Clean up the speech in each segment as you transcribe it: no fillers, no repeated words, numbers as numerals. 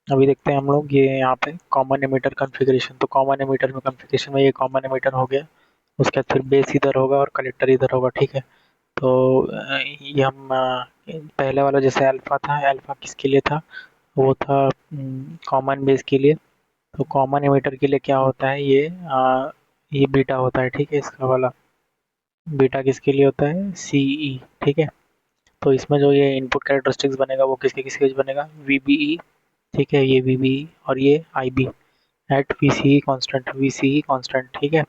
अभी देखते हैं हम लोग ये यहाँ पे कॉमन एमिटर कॉन्फ़िगरेशन। तो कॉमन एमिटर में कॉन्फ़िगरेशन में ये कॉमन एमिटर हो गया, उसके बाद फिर बेस इधर होगा और कलेक्टर इधर होगा, ठीक है। तो ये हम पहले वाला जैसे अल्फा था, अल्फा किसके लिए था, वो था कॉमन बेस के लिए। तो कॉमन एमिटर के लिए क्या होता है, ये बीटा होता है, ठीक है। इसका वाला बीटा किसके लिए होता है, सी ई, ठीक है। तो इसमें जो ये इनपुट कैरेक्टरिस्टिक्स बनेगा वो किसके किसके बीच बनेगा, वी बी ई, ठीक है, ये वी बी ई और ये I B at V C E constant, V C E constant, ठीक है।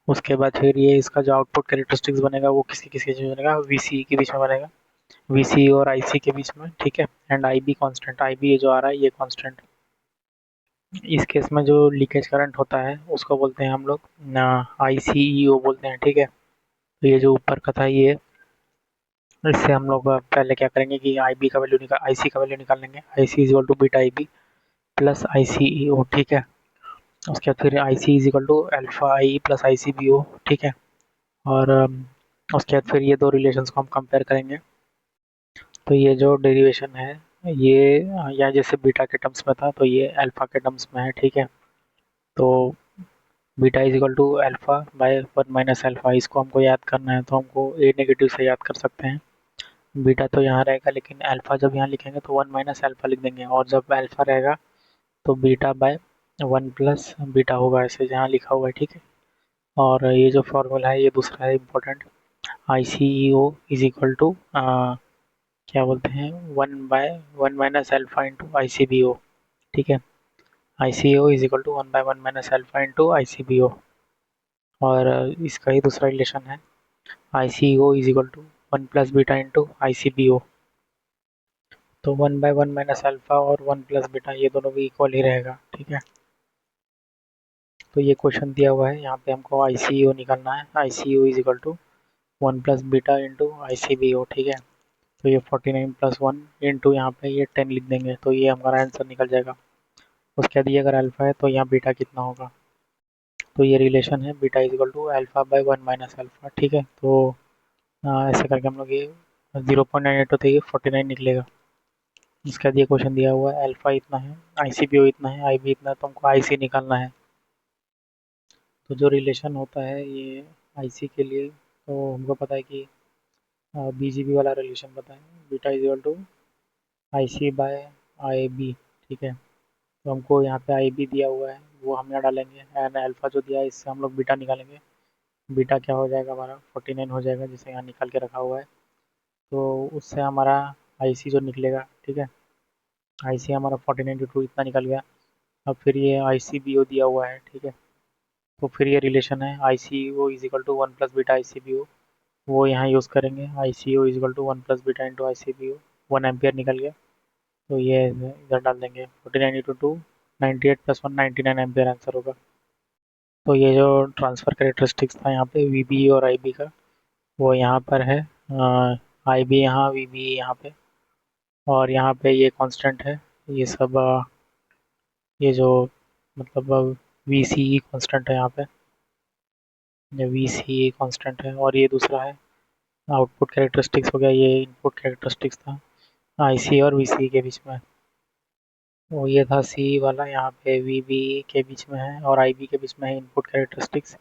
उसके बाद फिर ये इसका जो आउटपुट कैरेक्टरिस्टिक्स बनेगा वो किसके किसके बीच में बनेगा, वी सी ई के बीच में बनेगा, वी सी ई और आई सी के बीच में, ठीक है। And I B constant, I B ये जो आ रहा है ये कॉन्स्टेंट। इस केस में जो लीकेज करंट होता है उसको बोलते हैं हम लोग ना, आई सी ई ओ बोलते हैं, ठीक है। तो ये जो ऊपर का था ये, इससे हम लोग पहले क्या करेंगे कि आई बी का वैल्यू निकाल, आई सी का वैल्यू निकाल लेंगे। I C is equal to beta I B plus I C E O, ठीक है। उसके बाद फिर I C is equal to alpha I plus I C B O, ठीक है। और उसके बाद फिर ये दो रिलेशंस को हम कंपेयर करेंगे। तो ये जो डेरिवेशन है ये यहाँ जैसे बीटा के टर्म्स में था तो ये अल्फा के टर्म्स में है, ठीक है। तो beta is equal to alpha by one minus alpha, इसको हमको याद करना है तो हमको ए नेगेटिव से याद कर सकते हैं। बीटा तो यहाँ रहेगा लेकिन अल्फा जब यहाँ लिखेंगे तो वन माइनस अल्फा लिख देंगे, और जब अल्फा रहेगा तो beta by one plus beta होगा, ऐसे जहाँ लिखा हुआ है, ठीक है। और ये जो फॉर्मूला है ये दूसरा है important, I C E O is equal to क्या बोलते हैं, one by one minus alpha into I C B O, ठीक है। I C O is equal to one by one minus alpha into I C B O. और इसका ही दूसरा relation है, I C O is equal to one plus beta into I C B O. तो one by one minus alpha और one plus beta ये दोनों भी इक्वल ही रहेगा, ठीक है। तो ये क्वेश्चन दिया हुआ है, यहाँ पे हमको आई सी ओ निकालना है। I C O is equal to one plus beta into I C B O, ठीक है। तो ये 49 प्लस वन इंटू यहाँ पे ये 10 लिख देंगे तो ये हमारा आंसर निकल जाएगा। उसके बाद ये अगर अल्फा है तो यहाँ बीटा कितना होगा, तो ये रिलेशन है beta is equal to alpha by one minus alpha, ठीक है। तो ऐसे करके हम लोग ये 0.98 होते ही 49 निकलेगा। इसके बाद ये क्वेश्चन दिया हुआ है अल्फा इतना है, आई सी बी ओ इतना है, आई बी इतना है, तो हमको आई सी निकालना है। तो जो रिलेशन होता है ये आई सी के लिए, तो हमको पता है कि बी जी बी वाला रिलेशन पता है, beta is equal to I C by I B, ठीक है। तो हमको यहाँ पे आई बी दिया हुआ है वो हम यहाँ डालेंगे, एंड अल्फा जो दिया है इससे हम लोग बीटा निकालेंगे। बीटा क्या हो जाएगा हमारा 49 हो जाएगा, जिसे यहाँ निकाल के रखा हुआ है। तो उससे हमारा आई सी जो निकलेगा, ठीक है, आई सी हमारा 49 इतना निकल गया। अब फिर ये आई सी बी ओ दिया हुआ है, ठीक है। तो फिर ये रिलेशन है I C O is equal to one plus beta I C B O, वो यहाँ यूज़ करेंगे। I C O is equal to one plus beta into I C B O, 1 ampere निकल गया। तो ये इधर डाल देंगे 49 into two 98 plus one 99 ampere answer होगा। तो ये जो ट्रांसफ़र कैरेक्टरिस्टिक्स था यहाँ पे वी बी और आई बी का, वो यहाँ पर है, आई बी यहाँ, वी बी यहाँ पे, और यहाँ पे ये कांस्टेंट है। ये सब ये जो मतलब वी सी ई कॉन्स्टेंट है यहाँ पे, ये वी सी ई कॉन्स्टेंट है। और ये दूसरा है आउटपुट कैरेक्टरिस्टिक्स हो गया, ये इनपुट कैरेक्टरिस्टिक्स था आई सी और वी सी ई के बीच में। वो ये था सी वाला, यहाँ पे वी बी के बीच में है और आई बी के बीच में है इनपुट कैरेक्टरिस्टिक्स।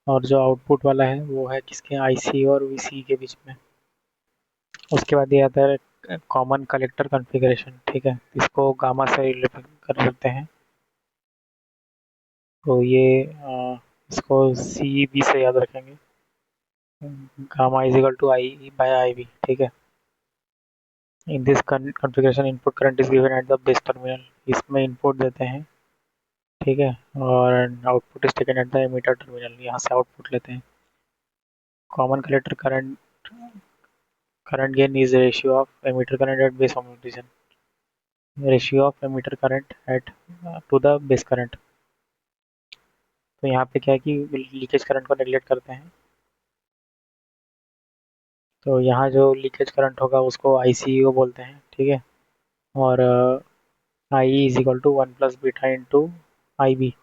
और जो आउटपुट वाला है वो है किसके, आई सी और वी सी के बीच में। उसके बाद ये आता है कॉमन कलेक्टर कॉन्फ़िगरेशन, ठीक है। इसको गामा से रिलेट कर सकते हैं। तो ये इसको सी बी से याद रखेंगे, gamma is equal to I by I B, ठीक है। In this configuration input current is given at the base terminal, इसमें इनपुट देते हैं, ठीक है। और output is taken at the emitter terminal, यहाँ से आउटपुट लेते हैं। Common collector current gain is ratio of emitter current at base of ratio of emitter current at to the base current. तो यहाँ पे क्या है कि लीकेज करंट को नेगलेक्ट करते हैं। तो यहाँ जो लीकेज करंट होगा उसको आई सी ओ बोलते हैं, ठीक है। और I is equal to one plus beta into I B.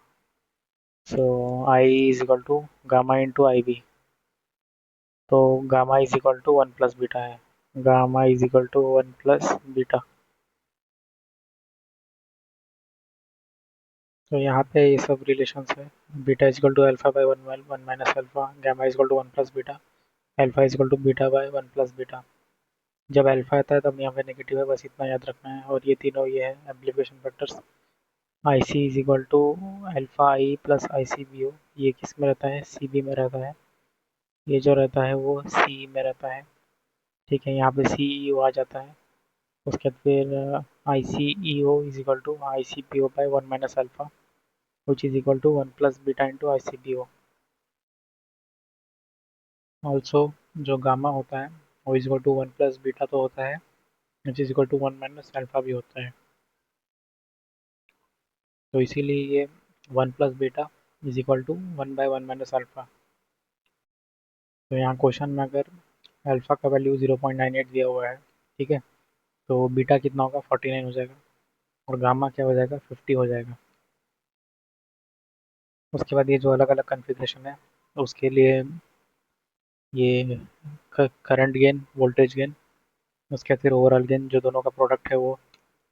So I is equal to gamma into I B. तो gamma is equal to one plus beta है, gamma is equal to one plus beta. तो यहाँ पे ये सब relations है। Beta is equal to alpha by one minus alpha, gamma is equal to one plus beta, alpha is equal to beta by one plus beta. जब alpha आता है तब यहाँ पे नेगेटिव है, बस इतना याद रखना है। और ये तीनों ये है amplification factors. I C is equal to alpha I plus I C B O. ये किस में रहता है? सी बी में रहता है। ये जो रहता है वो सी में रहता है। ठीक है, यहाँ पे सी ई ओ आ जाता है। उसके बाद फिर I C E O is equal to I C B O by one minus alpha which is equal to one plus beta into I C B O. Also जो गामा होता है वो is equal to one plus beta तो होता है, which is equal to one minus alpha भी होता है। तो इसीलिए ये one plus beta is equal to one by one minus alpha. तो यहाँ क्वेश्चन में अगर अल्फा का वैल्यू 0.98 दिया हुआ है, ठीक है, तो बीटा कितना होगा? 49 हो जाएगा। और गामा क्या हो जाएगा? 50 हो जाएगा। उसके बाद ये जो अलग अलग कन्फिग्रेशन है उसके लिए ये करंट गेन, वोल्टेज गेन, उसके बाद फिर ओवरऑल गेन, जो दोनों का प्रोडक्ट है वो,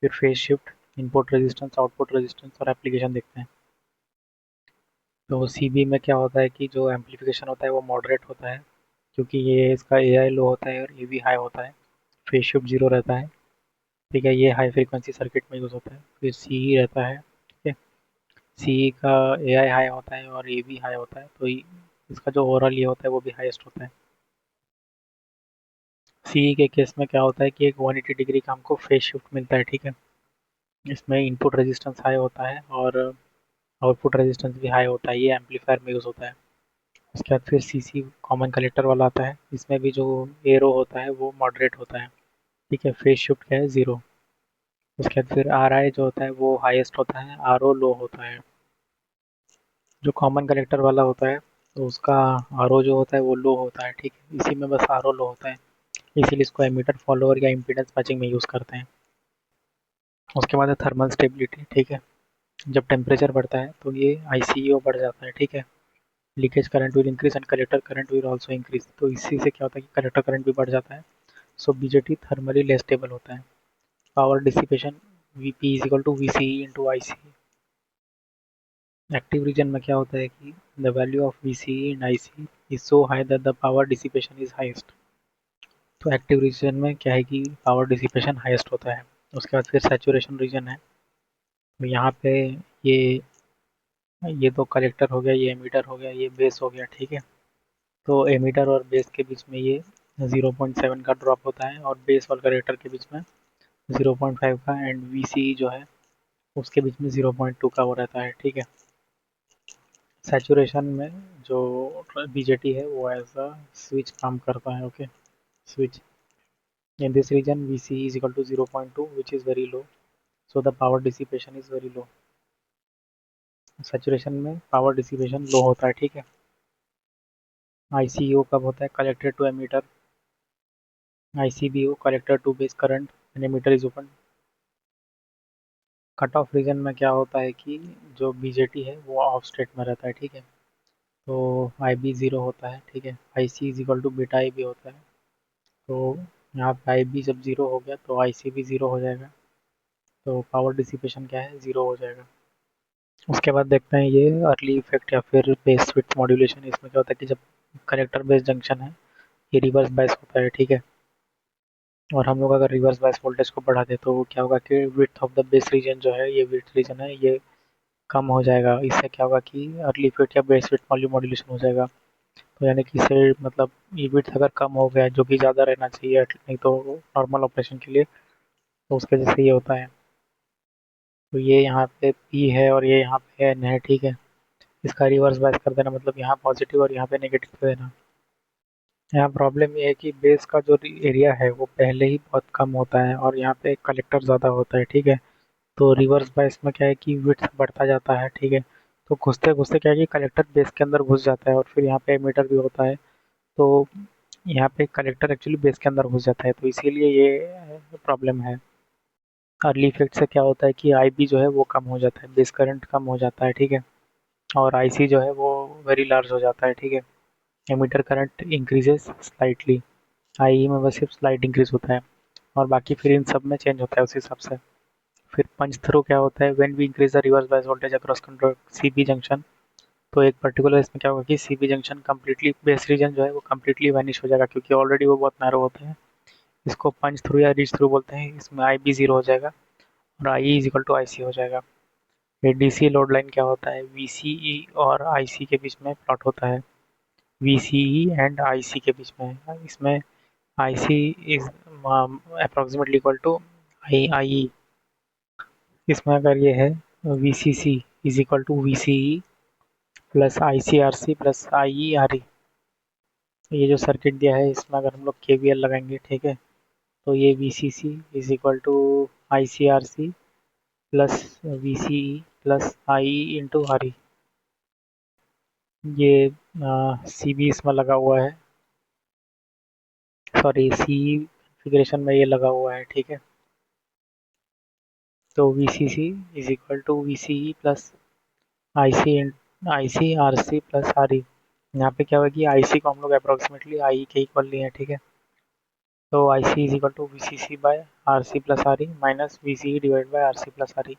फिर phase shift, input resistance, output resistance और एप्लीकेशन देखते हैं। तो सी बी में क्या होता है कि जो एम्पलीफिकेशन होता है वो मॉडरेट होता है, क्योंकि ये इसका ए आई लो होता है और ए वी हाई होता है। फेज शिफ्ट जीरो रहता है। ठीक है, ये हाई फ्रीक्वेंसी सर्किट में यूज़ होता है। फिर सी ई रहता है। ठीक है, सी ई का ए आई हाई होता है और ए वी हाई होता है, तो इसका जो ओवरऑल ये होता है वो भी हाईएस्ट होता है। सी ई के केस में क्या होता है कि एक 180 डिग्री का हमको फेज शिफ्ट मिलता है। ठीक है, इसमें इनपुट रेजिस्टेंस हाई होता है और आउटपुट रेजिस्टेंस भी हाई होता है। ये एम्पलीफायर में यूज़ होता है। उसके बाद फिर सी सी कॉमन कलेक्टर वाला आता है। इसमें भी जो एरो होता है वो मॉडरेट होता है। ठीक है, फेज शिफ्ट क्या है? ज़ीरो। उसके बाद फिर आर आई जो होता है वो हाईएस्ट होता है, आर ओ लो होता है। जो कॉमन कलेक्टर वाला होता है तो उसका आर ओ जो होता है वो लो होता है। ठीक है, इसी में बस आर ओ लो होता है, इसीलिए इसको एमीटर फॉलोअर या इम्पीडेंस मैचिंग में यूज़ करते हैं। उसके बाद है थर्मल स्टेबिलिटी। ठीक है, जब टेम्परेचर बढ़ता है तो ये आई सी ई ओ बढ़ जाता है। ठीक है, leakage current will increase and collector current will also increase. तो इसी से क्या होता है कि कलेक्टर करंट भी बढ़ जाता है। So BJT thermally less stable होता है। Power dissipation V P is equal to V C E into I C. Active region में क्या होता है कि the value of V C E and I C is so high that the power dissipation is highest. तो active region में क्या है कि पावर डिसिपेशन हाईएस्ट होता है। उसके बाद फिर सैचुरेशन रीजन है। तो यहाँ पे ये ये तो कलेक्टर हो गया, ये एमीटर हो गया, ये बेस हो गया। ठीक है, तो एमीटर और बेस के बीच में ये 0.7 का ड्रॉप होता है और बेस और कलेक्टर के बीच में 0.5 का, एंड वी सी जो है उसके बीच में 0.2 का वो रहता है। ठीक है, सैचुरेशन में जो बीजेटी है वो एज अ स्विच काम करता है। Okay, switch in this region VC is equal to 0.2 which is very low, so the power dissipation is very low। Saturation में पावर डिसिपेशन लो होता है। ठीक है, ICO कब होता है? Collector to emitter, ICBO collector to base current and emitter is open. Cut off region में क्या होता है कि जो बीजेटी है वो ऑफ स्टेट में रहता है। ठीक है, तो IB ज़ीरो होता है। ठीक है, IC is equal to beta IB होता है। तो यहाँ पे IB जब ज़ीरो हो गया तो IC भी ज़ीरो हो जाएगा, तो पावर डिसिपेशन क्या है? ज़ीरो हो जाएगा। उसके बाद देखते हैं ये अर्ली इफेक्ट या फिर बेस विड्थ मॉड्यूलेशन। इसमें क्या होता है कि जब कलेक्टर बेस जंक्शन है ये रिवर्स बायस होता है। ठीक है, और हम लोग अगर रिवर्स बायस वोल्टेज को बढ़ा दे तो क्या होगा कि width of the base region जो है, ये विड्थ रीजन है, ये कम हो जाएगा। इससे क्या होगा कि अर्ली इफेक्ट या बेस विड्थ मॉड्यूलेशन हो जाएगा। तो यानी कि इससे मतलब ये विड्थ अगर कम हो गया, जो कि ज़्यादा रहना चाहिए नहीं तो नॉर्मल ऑपरेशन के लिए, तो उसके वजह से ये होता है। तो ये यहाँ पे पी है और ये यहाँ पे एन है। ठीक है, इसका रिवर्स बायस कर देना मतलब यहाँ पॉजिटिव और यहाँ पे नेगेटिव कर देना। यहाँ प्रॉब्लम ये है कि बेस का जो एरिया है वो पहले ही बहुत कम होता है और यहाँ पे कलेक्टर ज़्यादा होता है। ठीक है, तो रिवर्स बायस में क्या है कि विड्थ बढ़ता जाता है। ठीक है, तो घुसते घुसते क्या है कि कलेक्टर बेस के अंदर घुस जाता है और फिर यहाँ पे एमीटर भी होता है, तो यहाँ पे कलेक्टर एक्चुअली बेस के अंदर घुस जाता है, तो इसीलिए ये प्रॉब्लम है। अर्ली इफेक्ट से क्या होता है कि IB जो है वो कम हो जाता है, बेस करंट कम हो जाता है। ठीक है, और IC जो है वो वेरी लार्ज हो जाता है। ठीक है, emitter current increases slightly, IE में बस सिर्फ स्लाइट इंक्रीज होता है और बाकी फिर इन सब में चेंज होता है उस हिसाब से। फिर पंच थ्रो क्या होता है, when we increase the reverse bias voltage across control CB junction. तो एक पर्टिकुलर इसमें क्या होगा कि CB junction completely base region जो है वो कम्प्लीटली वैनिश हो जाएगा, क्योंकि ऑलरेडी वो बहुत नैरो होते हैं। इसको पंच थ्रू या रीच थ्रू बोलते हैं। इसमें आई बी जीरो हो जाएगा और I is equal to I सी हो जाएगा। ये डीसी लोड लाइन क्या होता है, वीसीई और आईसी के बीच में प्लॉट होता है। वीसीई एंड आईसी के बीच में। इसमें IC is approximately equal to I I. इसमें अगर ये है VCC is equal to VCE plus ICRC plus IERE. ये जो सर्किट दिया है इसमें अगर हम लोग केवीएल लगाएंगे, ठीक है, तो ये VCC is equal to ICRC plus VCE plus I into R E. ये सी बी इसमें लगा हुआ है, सॉरी सी कॉन्फ़िगरेशन में ये लगा हुआ है, ठीक है। तो V C C is equal to V C E plus I C R C plus R E. यहाँ पे क्या होगा कि आई सी को हम लोग अप्रोक्सीमेटली आई के इक्वल लिए हैं, ठीक है। तो I C is equal to V C C by R C plus R E minus V C E divide by R C plus R E.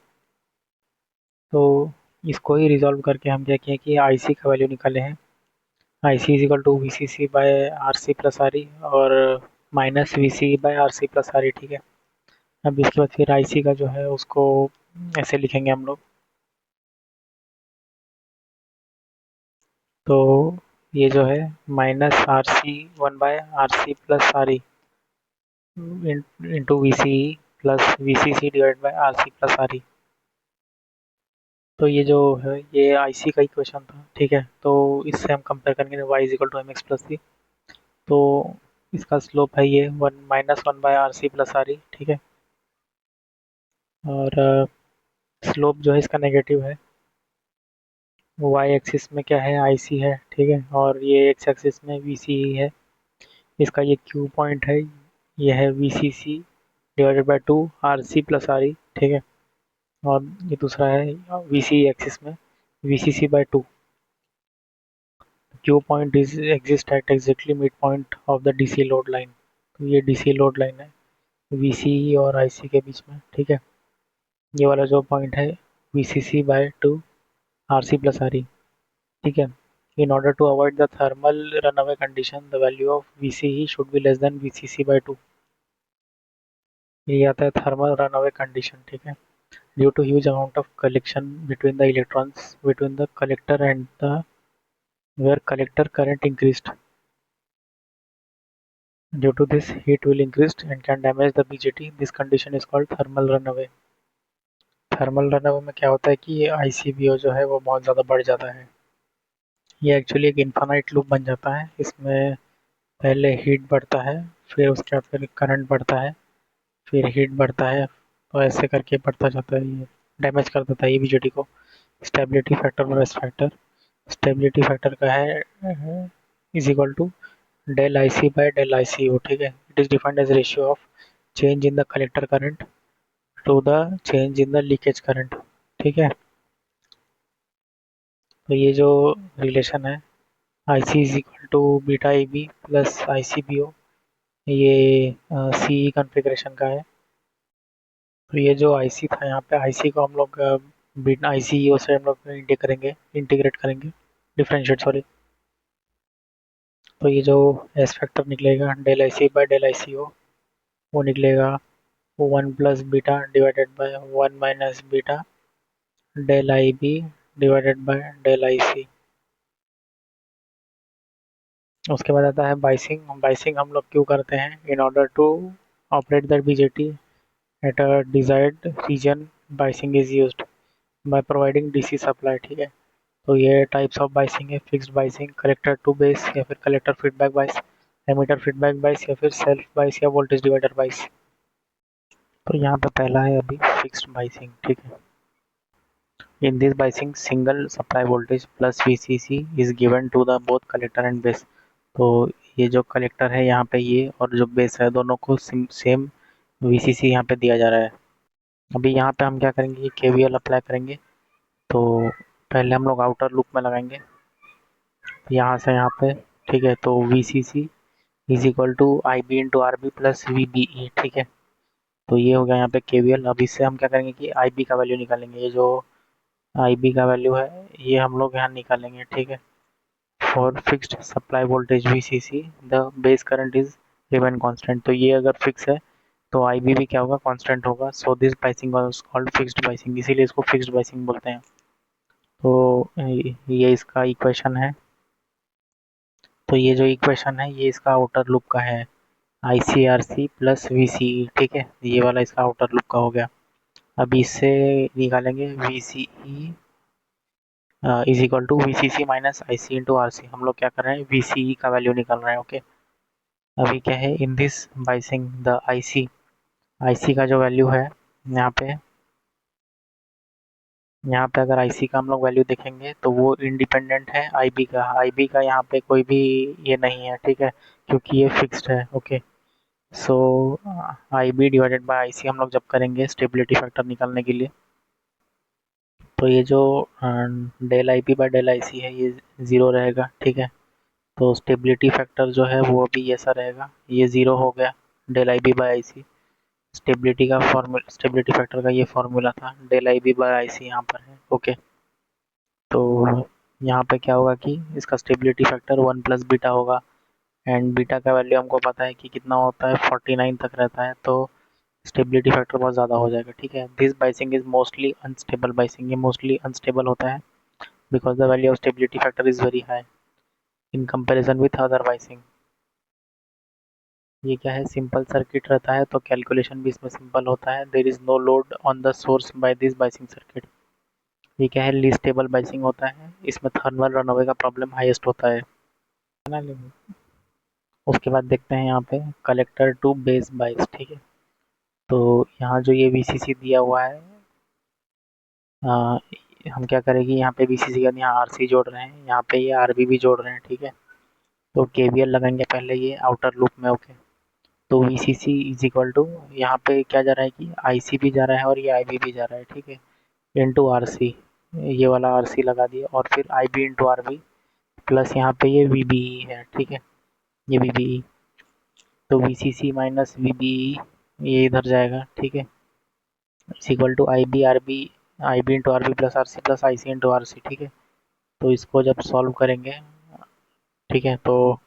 तो इसको ही रिजॉल्व करके हम क्या किए कि आई सी का वैल्यू निकाले हैं। I C is equal to V C C by R C plus R E और minus V C by R C plus R E, ठीक है। अब इसके बाद फिर आई सी का जो है उसको ऐसे लिखेंगे हम लोग। तो ये जो है minus R C one by R C plus R E into V C E plus V C C divide by R C plus R E. तो ये जो है ये आई सी का इक्वेशन था, ठीक है। तो इससे हम कंपेयर करेंगे y is equal to m x plus c. तो इसका स्लोप है ये one minus one by R C plus R E, ठीक है। और स्लोप जो है इसका नेगेटिव है। वाई एक्सिस में क्या है, आई सी है, ठीक है, और ये एक्स एक्सिस में वी सी ई है। इसका ये क्यू पॉइंट है, ये है V C C divided by two R C plus R E, ठीक है। और ये दूसरा है वी सी एक्सिस में V C C by two. Q point is exist at exactly mid point of the D C load line. तो ये D C load line है वी सी ई और आई सी के बीच में, ठीक है। ये वाला जो पॉइंट है V C C by two R C plus R E, ठीक है। In order to avoid the thermal runaway condition, the value of VCE should be less than VCC by 2। ये आता है थर्मल रनअवे कंडीशन, ठीक है। Due to huge amount of collection between the electrons between the collector and the where collector current increased, due to this heat will increase and can damage the BJT। this condition is called thermal runaway। Thermal runaway में क्या होता है कि ये ICBO जो है वो बहुत ज़्यादा बढ़ जाता है। ये एक्चुअली एक इन्फानाइट लूप बन जाता है। इसमें पहले हीट बढ़ता है, फिर उसके बाद फिर करंट बढ़ता है, फिर हीट बढ़ता है, तो ऐसे करके बढ़ता जाता है। ये डैमेज कर देता है ये बीजेटी को। स्टेबिलिटी फैक्टर और एस फैक्टर। स्टेबिलिटी फैक्टर का है is equal to del I C by del I C O, ठीक है। It is defined as ratio of change in the collector current to the change in the leakage current, ठीक है। तो ये जो relation है I C is equal to beta E B plus I C B O, ये C ई configuration का है। तो ये जो आईसी था यहाँ पे आईसी को हम लोग बिट आई सी ओ से हम लोग इंटीग्रेट करेंगे, डिफ्रेंशिएट सॉरी। तो ये जो एस फैक्टर निकलेगा del I C by del I C O, वो निकलेगा one plus beta divided by one minus beta del I B divided by del I C. उसके बाद आता है बाइसिंग। बाइसिंग हम लोग क्यों करते हैं, in order to operate the BJT at a desired region biasing is used by providing DC supply, ठीक है। तो ये टाइप्स ऑफ बाइसिंग है, fixed biasing, collector to base या फिर collector feedback bias, emitter feedback bias या फिर self बाइस या वोल्टेज डिवाइडर बाइस। तो यहाँ पे पहला है अभी फिक्स्ड बाइसिंग, ठीक है। In this biasing single supply voltage plus VCC is given to the both collector and base. तो ये जो कलेक्टर है यहाँ पे ये और जो बेस है दोनों को सेम वीसीसी यहाँ पे दिया जा रहा है। अभी यहाँ पे हम क्या करेंगे, केवीएल अप्लाई करेंगे। तो पहले हम लोग आउटर लूप में लगाएंगे यहाँ से यहाँ पे, ठीक है। तो V C C is equal to I B into R B plus V B E, ठीक है। तो ये हो गया यहाँ पे केवीएल। अब इससे हम क्या करेंगे कि आईबी का वैल्यू निकालेंगे। ये जो आईबी का वैल्यू है ये हम लोग यहाँ निकालेंगे, ठीक है। For fixed supply voltage VCC the base current is remain constant. तो ये अगर फिक्स है तो आईबी भी क्या होगा, कांस्टेंट होगा। So this biasing was called fixed biasing, इसीलिए इसको फिक्स्ड बाइसिंग बोलते हैं। तो ये इसका इक्वेशन है। तो ये जो इक्वेशन है ये इसका आउटर लूप का है, I C R C plus V C E, ठीक है। ये वाला इसका आउटर लूप का हो गया। अब इससे निकालेंगे V C E is equal to V C C minus I C into R C. हम लोग क्या कर रहे हैं, वी सी ई का वैल्यू निकाल रहे हैं, ओके। अभी क्या है, इन दिस बाइसिंग द आई सी का जो वैल्यू है यहाँ पे, यहाँ पे अगर आईसी का हम लोग वैल्यू देखेंगे तो वो इंडिपेंडेंट है आईबी का। आईबी का यहाँ पे कोई भी ये नहीं है, ठीक है, क्योंकि ये फिक्स्ड है, okay. So IB divided by IC हम लोग जब करेंगे स्टेबिलिटी फैक्टर निकालने के लिए, तो ये जो del I P by del I C है ये ज़ीरो रहेगा, ठीक है। तो स्टेबिलिटी फैक्टर जो है वो अभी ऐसा रहेगा, ये ज़ीरो हो गया del I B by I C. Stability factor का ये फॉर्मूला था, del I B by I C यहाँ पर है, ओके। तो यहाँ पे क्या होगा कि इसका स्टेबिलिटी फैक्टर 1 प्लस बीटा होगा। एंड बीटा का वैल्यू हमको पता है कि कितना होता है, 49 तक रहता है। तो स्टेबिलिटी फैक्टर बहुत ज़्यादा हो जाएगा, ठीक है। This biasing is mostly unstable biasing, ये मोस्टली अनस्टेबल होता है because the value of stability factor is very high in comparison with other biasing. ये क्या है, सिंपल सर्किट रहता है तो कैलकुलेशन भी इसमें सिंपल होता है। There is no load on the source by this biasing circuit. ये क्या है, लीस्ट स्टेबल बाइसिंग होता है, इसमें थर्मल रनअवे का प्रॉब्लम हाईएस्ट होता है ना। उसके बाद देखते हैं यहाँ पे कलेक्टर टू बेस बाइस, ठीक है। तो यहाँ जो ये वीसीसी दिया हुआ है, आ, हम क्या करेंगे, यहाँ पे वीसीसी का यहाँ आरसी जोड़ रहे हैं, यहाँ पे ये आरबी भी जोड़ रहे हैं, ठीक है। तो केवीएल लगाएंगे पहले ये आउटर लूप में, ओके। तो वीसीसी इज इक्वल टू, यहाँ पे क्या जा रहा है कि आईसी भी जा रहा है और ये आईबी भी जा रहा है, ठीक है, इंटू आरसी। ये वाला आरसी लगा दिए और फिर आईबी इंटू आरबी प्लस यहाँ पे ये वीबीई है, ठीक है, ये वीबीई। तो वीसीसी माइनस वीबीई ये इधर जाएगा, ठीक है, is equal to I B into R B plus I C into R C, ठीक है। तो इसको जब सॉल्व करेंगे, ठीक है, तो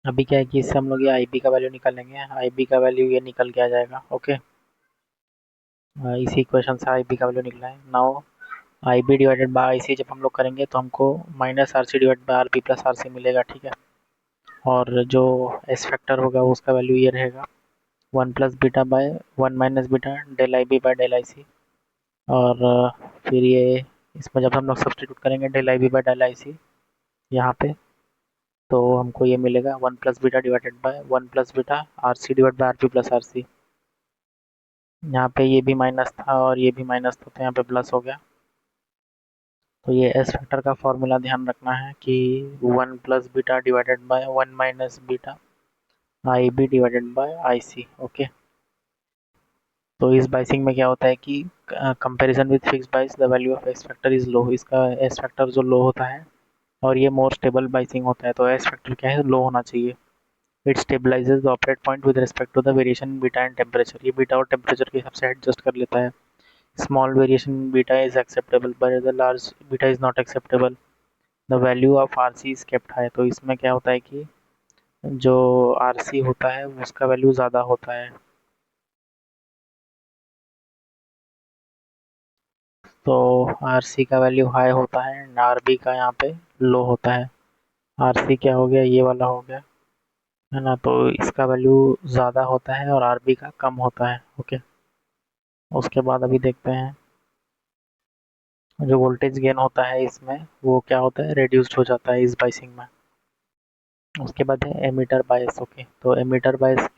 अभी क्या है कि इससे हम लोग ये आई बी का वैल्यू निकालेंगे। आई बी का वैल्यू ये निकल के आ जाएगा, ओके। इसी इक्वेशन से आई बी का वैल्यू निकला है। Now I B divided by I C जब हम लोग करेंगे तो हमको minus R C divide by R B plus R C मिलेगा, ठीक है। और जो एस फैक्टर होगा उसका वैल्यू ये रहेगा 1 plus beta by 1 minus beta del I B by del I C. और फिर ये इसमें जब हम लोग सब्सटीट्यूट करेंगे del I B by del I C यहाँ पे, तो हमको ये मिलेगा 1 plus beta divided by 1 plus beta R C divide by R P plus R C. यहाँ पे ये भी माइनस था और ये भी माइनस था, तो यहाँ पे प्लस हो गया। तो ये एस फैक्टर का फॉर्मूला ध्यान रखना है कि 1 plus beta divided by 1 minus beta I B divided by I C, okay. तो इस बाइसिंग में क्या होता है कि comparison with fix bias the value of S factor is low. इसका एस फैक्टर जो लो होता है और ये मोर स्टेबल बाइसिंग होता है, तो एस फैक्टर क्या है, लो होना चाहिए। It stabilizes the operate point with respect to the variation in beta and temperature. ये बीटा और टेम्परेचर के हिसाब से एडजस्ट कर लेता है। Small variation in beta is acceptable but the large beta is not acceptable. The value of R C is kept high. तो इसमें क्या होता है कि जो आर सी होता है उसका वैल्यू ज़्यादा होता है। तो आर सी का वैल्यू हाई होता है एंड आर बी का यहाँ पे लो होता है। आर सी क्या हो गया, ये वाला हो गया, है ना। तो इसका वैल्यू ज़्यादा होता है और आर बी का कम होता है, ओके। उसके बाद अभी देखते हैं जो वोल्टेज गेन होता है इसमें वो क्या होता है, रिड्यूस्ड हो जाता है इस बाइसिंग में। उसके बाद है एमीटर बायस, ओके। तो emitter bias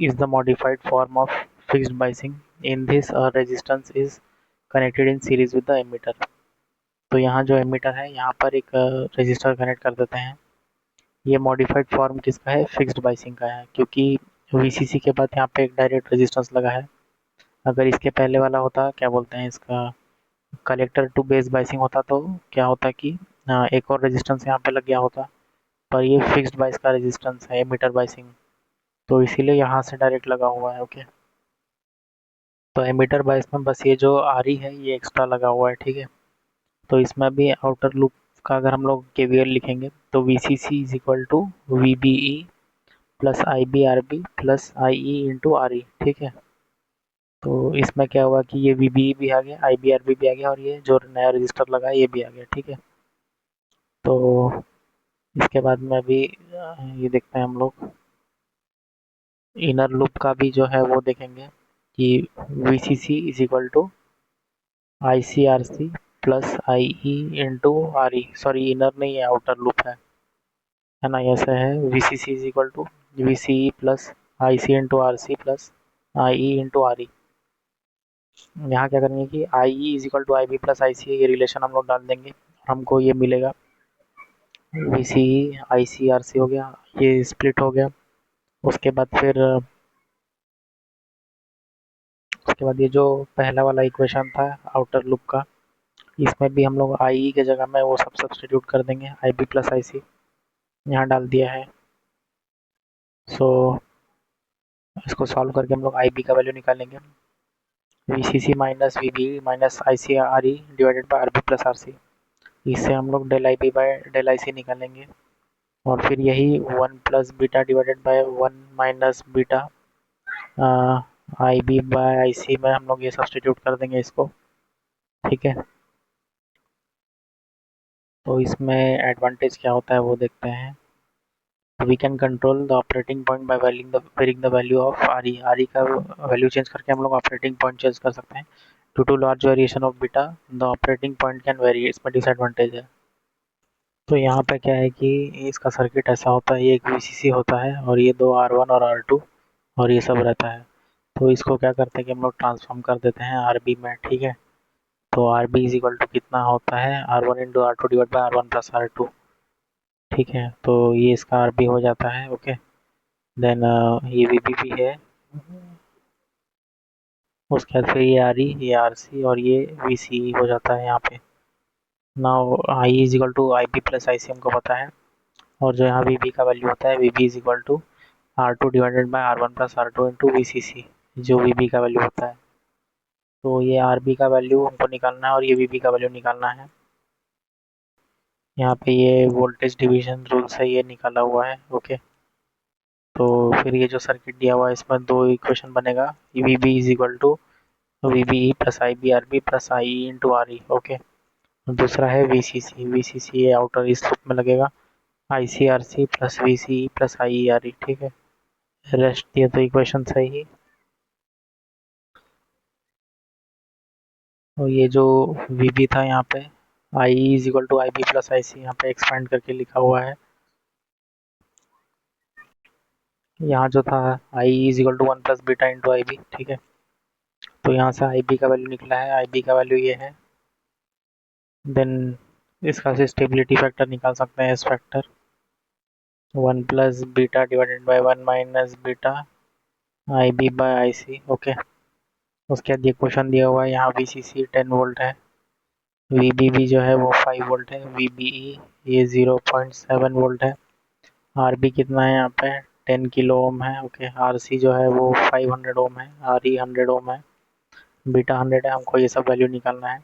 is the modified form of fixed biasing. In this resistance is connected in series with the emitter. तो यहाँ जो एमीटर है यहाँ पर एक रजिस्टर कनेक्ट कर देते हैं। ये मॉडिफाइड फॉर्म किसका है, फिक्स्ड बाइसिंग का है, क्योंकि वीसीसी के बाद यहाँ पे एक डायरेक्ट रेजिस्टेंस लगा है। अगर इसके पहले वाला होता, क्या बोलते हैं इसका, कलेक्टर टू बेस बाइसिंग होता तो क्या होता कि एक और रेजिस्टेंस यहाँ पे लग गया होता। पर ये फिक्स्ड बाइस का रेजिस्टेंस है एमीटर बाइसिंग, तो इसीलिए यहाँ से डायरेक्ट लगा हुआ है, ओके। तो एमीटर बायस में बस ये जो आर ई है ये एक्स्ट्रा लगा हुआ है, ठीक है। तो इसमें भी आउटर लूप का अगर हम लोग केवीएल लिखेंगे तो V C C is equal to V B E plus I B R B plus I E into R E, ठीक है। तो इसमें क्या हुआ कि ये वी बी ई भी आ गया, आई बी आर बी भी आ गया, और ये जो नया रजिस्टर लगा है ये भी आ गया, ठीक है। तो इसके बाद में भी ये देखते हैं हम लोग इनर लूप का भी जो है वो देखेंगे कि V C C is equal to I C R C plus I E into R E, sorry inner नहीं है आउटर लूप है ना, ऐसा है V C C is equal to V C E plus I C into R C plus I E into R E. यहाँ क्या करेंगे कि I E is equal to I B plus I C, ये relation हम लोग डाल देंगे, हमको ये मिलेगा we C E I C R सी हो गया, ये स्प्लिट हो गया। उसके बाद फिर उसके बाद ये जो पहला वाला इक्वेशन था आउटर लूप का, इसमें भी हम लोग आई ई के जगह में वो सब सब्स्टिट्यूट कर देंगे, आई बी प्लस आई सी यहाँ डाल दिया है। सो इसको सॉल्व करके हम लोग आई बी का वैल्यू निकालेंगे, V C C minus V B minus I C R E divided by R B plus R C. इससे हम लोग del I B by del I C निकालेंगे, और फिर यही one plus beta divided by one minus beta I B by I C में हम लोग ये सब्स्टिट्यूट कर देंगे इसको, ठीक है। तो इसमें एडवांटेज क्या होता है वो देखते हैं। We can control the operating point by varying the value of R E, R E का वैल्यू चेंज करके हम लोग ऑपरेटिंग पॉइंट चेंज कर सकते हैं। Due to large variation of beta the operating point can vary, इसमें disadvantage है। तो यहाँ पे क्या है कि इसका सर्किट ऐसा होता है, ये एक वीसीसी होता है और ये दो R1 और R2 और ये सब रहता है। तो इसको क्या करते हैं कि हम लोग ट्रांसफॉर्म कर देते हैं आरबी में, ठीक है। तो R B is equal to कितना होता है R1 into R two divide by R1 plus R2, ठीक है। तो ये इसका आर बी हो जाता है, ओके। देन ये वी बी भी है, उसके बाद फिर ये आर ई, ये आर सी और ये वी सी हो जाता है यहाँ पे। Now I is equal to I B plus I C हमको पता है, और जो यहाँ वी बी का वैल्यू होता है V B is equal to R2 divided by R1 plus R2 into V C C, जो वी बी का वैल्यू होता है। तो ये आर बी का वैल्यू हमको निकालना है और ये वी बी का वैल्यू निकालना है। यहाँ पे ये वोल्टेज डिवीजन रूल से ये निकाला हुआ है, ओके। तो फिर ये जो सर्किट दिया हुआ है इसमें दो इक्वेशन बनेगा, V B is equal to V B E plus I B R B plus I E into R E, okay. दूसरा है वी सी सी ये आउटर इस लूप में लगेगा, I C R C plus V C E plus I E R E, ठीक है। Rest दिए तो इक्वेशन सही। और ये जो वी बी था यहाँ पे I is equal to I B plus I C, यहाँ पे एक्सपेंड करके लिखा हुआ है। यहाँ जो था I is equal to one plus beta into I B, ठीक है। तो यहाँ से आई बी का वैल्यू निकला है, आई बी का वैल्यू ये है। देन इसका से स्टेबिलिटी फैक्टर निकाल सकते हैं, S factor one plus beta divided by one minus beta I B by I C, okay. उसके बाद ये क्वेश्चन दिया हुआ है, यहाँ वी सी सी 10 वोल्ट है, वी बी भी जो है वो 5 वोल्ट है, वी बी ई ये 0.7 वोल्ट है, आर बी कितना है यहाँ पे 10 किलो ओम है, ओके। आर सी जो है वो 500 ओम है, आर ई 100 ओम है, बीटा 100 है, हमको ये सब वैल्यू निकालना है।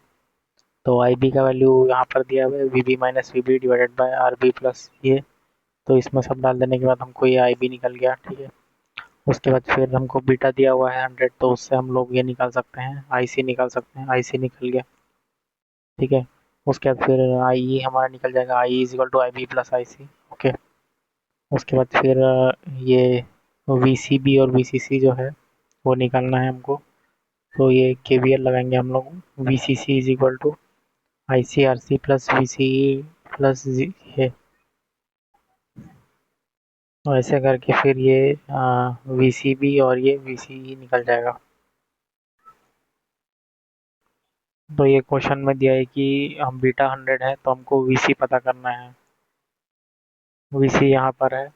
तो आई बी का वैल्यू यहाँ पर दिया हुआ है V B minus V B divided by R B plus ये, तो इसमें सब डाल देने के बाद हमको ये आई बी निकल गया, ठीक है। उसके बाद फिर हमको बीटा दिया हुआ है 100, तो उससे हम लोग ये निकाल सकते हैं आई सी निकाल सकते हैं, आई सी निकल गया, ठीक है। उसके बाद फिर आई ई हमारा निकल जाएगा, I is equal to I B plus I C, okay. उसके बाद फिर ये वी सी बी और वी सी सी जो है वो निकालना है हमको। तो ये के वी एल लगाएंगे हम लोग, V C C is equal to I C R C plus V C E plus है, तो ऐसे करके फिर ये वी सी बी और ये वी सी ई निकल जाएगा। तो ये क्वेश्चन में दिया है कि हम बीटा 100 है तो हमको वी सी पता करना है, वी सी यहाँ पर है।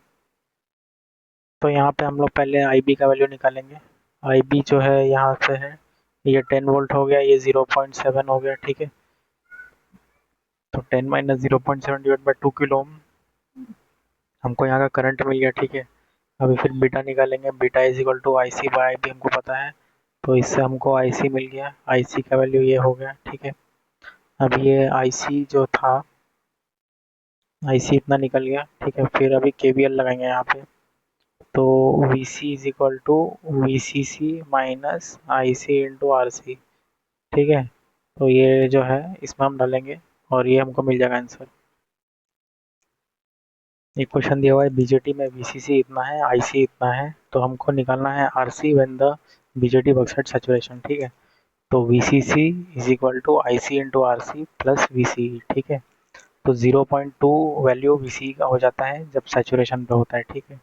तो यहाँ पे हम लोग पहले आई बी का वैल्यू निकालेंगे, आई बी जो है यहाँ से है ये 10 वोल्ट हो गया, ये 0.7 हो गया, ठीक है। तो 10 minus 0.7 divide by 2 kilo ohm, हमको यहाँ का करंट मिल गया, ठीक है। अभी फिर बीटा निकालेंगे, beta is equal to I C by I B हमको पता है, तो इससे हमको आईसी मिल गया, आईसी का वैल्यू ये हो गया, ठीक है। अब ये आईसी जो था, आईसी इतना निकल गया, ठीक है। फिर अभी केवीएल लगाएंगे यहाँ पे। तो V C is equal to V C C minus I C into R C, ठीक है। तो ये जो है इसमें हम डालेंगे और ये हमको मिल जाएगा आंसर। एक क्वेश्चन दिया हुआ है बीजेटी में वीसीसी इतना है, आईसी इतना है, तो हमको निकालना है RC when the BJT works at saturation, ठीक है। तो VCC is equal to IC into R C plus VC, ठीक है। तो 0.2 वैल्यू वीसी का हो जाता है जब सैचुरेशन पे होता है, ठीक है।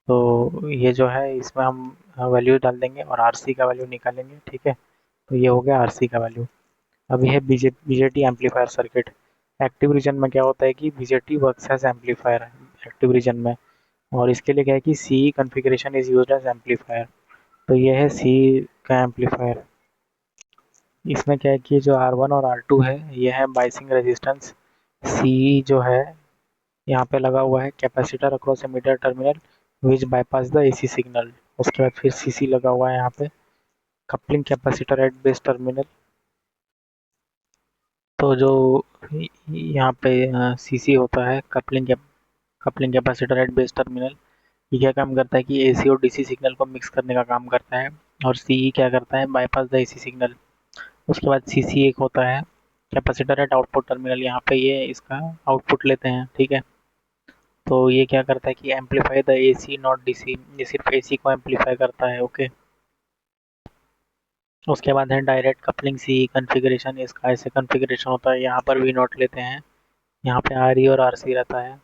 तो ये जो है इसमें हम वैल्यू डाल देंगे और आरसी का वैल्यू निकालेंगे, ठीक है। तो ये हो गया आरसी का वैल्यू। अब यह BJT amplifier circuit. Active region में क्या होता है कि BJT works as amplifier active region में, और इसके लिए क्या है कि C configuration is used as amplifier. तो ये है सी का एम्पलीफायर। इसमें क्या है कि जो R1 और R2 है ये है बाइसिंग रेजिस्टेंस। सी जो है यहाँ पे लगा हुआ है capacitor across emitter terminal which bypass the AC signal. उसके बाद फिर सीसी लगा हुआ है यहाँ पे, coupling capacitor at base terminal. तो जो यहाँ पे सीसी होता है coupling capacitor at base terminal, ये क्या काम करता है कि एसी और डीसी सिग्नल को मिक्स करने का काम करता है। और सीई क्या करता है, बाईपास द एसी सिग्नल। उसके बाद सीसी एक होता है कैपेसिटर एट आउटपुट टर्मिनल, यहाँ पे ये इसका आउटपुट लेते हैं, ठीक है। तो ये क्या करता है कि amplify the AC not DC, ये सिर्फ एसी को एम्पलीफाई करता है, ओके। उसके बाद है डायरेक्ट कपलिंग सी कॉन्फ़िगरेशन। इसका ऐसे कॉन्फ़िगरेशन होता है, यहाँ पर वी नॉट लेते हैं, यहाँ पे आर ई और आर सी रहता है।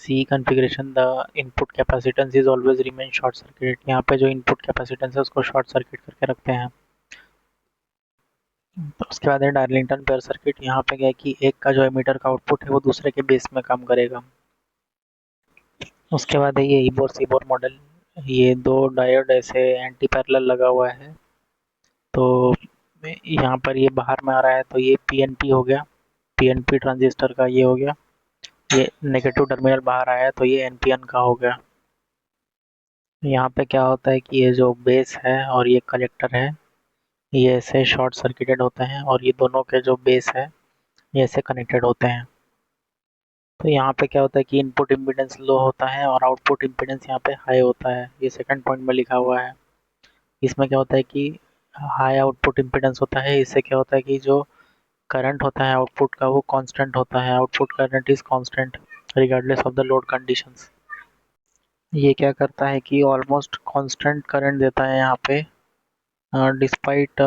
C configuration the input capacitance is always remain short circuit, यहाँ पे जो इनपुट कैपेसिटेंस है उसको शॉर्ट सर्किट करके रखते हैं। तो उसके बाद है डार्लिंगटन पेयर सर्किट। यहाँ पे क्या है कि एक का जो एमीटर का आउटपुट है वो दूसरे के बेस में काम करेगा। उसके बाद है ये इबोर सीबोर मॉडल। ये दो डायोड ऐसे एंटी पैरेलल लगा हुआ है, तो यहाँ पर ये बाहर में आ रहा है तो ये पीएनपी हो गया, पीएनपी ट्रांजिस्टर का ये हो गया। ये नेगेटिव टर्मिनल बाहर आया तो ये एनपीएन का हो गया। यहाँ पे क्या होता है कि ये जो बेस है और ये कलेक्टर है ये ऐसे शॉर्ट सर्किटेड होते हैं, और ये दोनों के जो बेस है ये ऐसे कनेक्टेड होते हैं। तो यहाँ पे क्या होता है कि इनपुट इम्पीडेंस लो होता है और आउटपुट इम्पीडेंस यहाँ पे हाई होता है, ये सेकंड पॉइंट में लिखा हुआ है। इसमें क्या होता है कि हाई आउटपुट इम्पीडेंस होता है, इससे क्या होता है कि जो करंट होता है आउटपुट का वो कांस्टेंट होता है, output current is constant regardless of the load conditions. ये क्या करता है कि ऑलमोस्ट कांस्टेंट करंट देता है यहाँ पे despite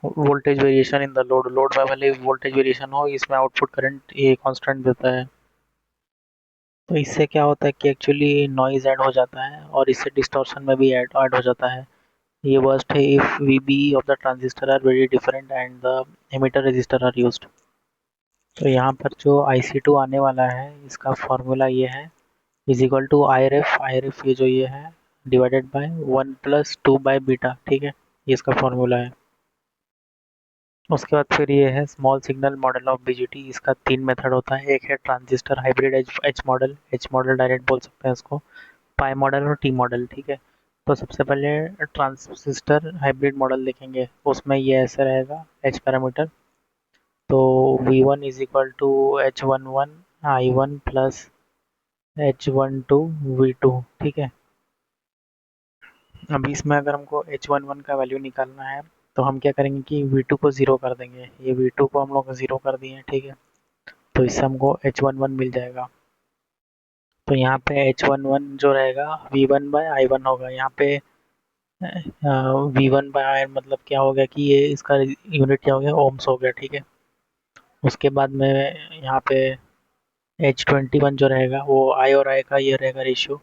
voltage variation in the load, load में भले वोल्टेज वेरिएशन हो इसमें आउटपुट करंट ये कांस्टेंट देता है। तो इससे क्या होता है कि एक्चुअली नॉइज ऐड हो जाता है और इससे डिस्टॉर्शन में भी ऐड हो जाता है। ये वर्स्ट है if VB of the transistor are very different and the emitter resistor are used. तो यहाँ पर जो IC2 आने वाला है इसका फॉर्मूला ये है, इज इक्वल टू आई रेफ ये जो ये है डिवाइडेड बाय 1+2/बीटा, ठीक है। ये इसका फॉर्मूला है। उसके बाद फिर ये है small signal model of BGT. इसका तीन मेथड होता है, एक है transistor hybrid H model, H model direct बोल सकते हैं इसको, पाई मॉडल और टी मॉडल, ठीक है। तो सबसे पहले ट्रांजिस्टर हाइब्रिड मॉडल देखेंगे, उसमें ये ऐसे रहेगा एच पैरामीटर। तो V1 is equal to H11 I1 plus H12 V2, ठीक है। अभी इसमें अगर हमको H11 का वैल्यू निकालना है तो हम क्या करेंगे कि V2 को ज़ीरो कर देंगे, ये V2 को हम लोग ज़ीरो कर दिए, ठीक है। तो इससे हमको H11 मिल जाएगा। तो यहाँ पे H11 जो रहेगा V1/I1 होगा। यहाँ पे V1/I मतलब क्या हो गया कि ये इसका यूनिट क्या हो गया, ओम्स हो गया, ठीक है। उसके बाद में यहाँ पे H21 जो रहेगा वो I और I का ये रहेगा रेशियो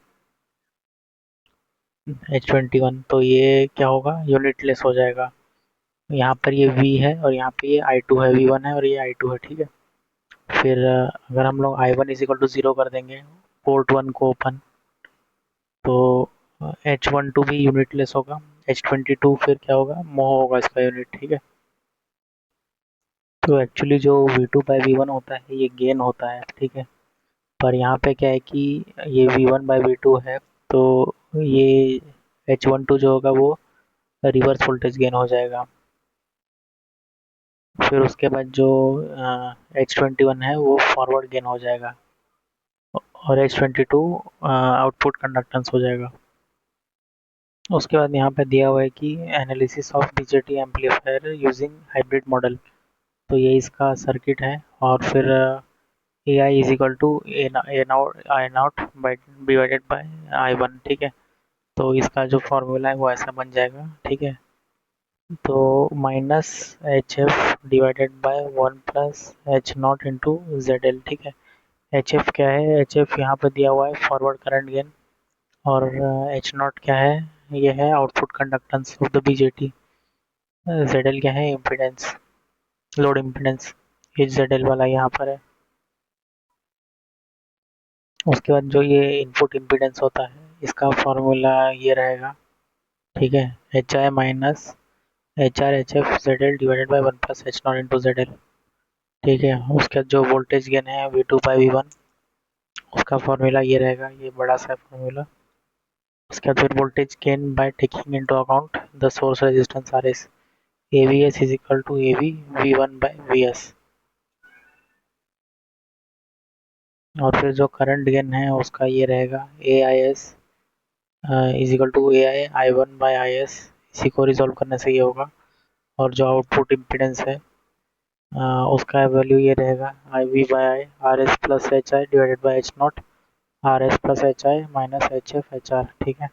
H21, तो ये क्या होगा, यूनिट लेस हो जाएगा। यहाँ पर ये V है और यहाँ पे ये I2 है, V1 है और ये I2 है, ठीक है। फिर अगर हम लोग I1 is equal to zero कर देंगे पोर्ट 1 को ओपन, तो H12 भी यूनिट लेस होगा, H22 फिर क्या होगा, मोह होगा इसका यूनिट, ठीक है। तो एक्चुअली जो V2/V1 होता है ये गेन होता है, ठीक है। पर यहाँ पे क्या है कि ये V1/V2 है, तो ये H12 जो होगा वो रिवर्स वोल्टेज गेन हो जाएगा। फिर उसके बाद जो H21 है वो फॉरवर्ड गेन हो जाएगा, और H22 आउटपुट कंडक्टेंस हो जाएगा। उसके बाद यहाँ पे दिया हुआ है कि analysis of BJT amplifier using hybrid model. तो ये इसका सर्किट है, और फिर A I is equal to I naught by divided by I1, ठीक है। तो इसका जो फॉर्मूला है वो ऐसा बन जाएगा, ठीक है। तो minus HF divided by 1 + H0 into ZL, ठीक है। HF क्या है? HF यहाँ पर दिया हुआ है फॉरवर्ड करंट गेन, और H0 क्या है? ये है output conductance of the BJT. ZL क्या है? Impedance, load impedance. ये ZL वाला यहाँ पर है। उसके बाद जो ये इनपुट इम्पीडेंस होता है इसका फॉर्मूला ये रहेगा, ठीक है। HI minus HR HF ZL divided by 1 + H0 into ZL, ठीक है। उसके बाद जो वोल्टेज गेन है V2/V1, उसका फॉर्मूला ये रहेगा, ये बड़ा सा फॉर्मूला। उसके बाद फिर voltage gain by taking into account the source resistance RS, AVS is equal to AV V1/VS। और फिर जो करंट गेन है उसका ये रहेगा AIS is equal to AI I1/IS। इसी को रिजॉल्व करने से ये होगा। और जो आउटपुट इम्पीडेंस है उसका वैल्यू ये रहेगा IV/I RS + HI divided by H0, RS + HI minus HF HR, ठीक है।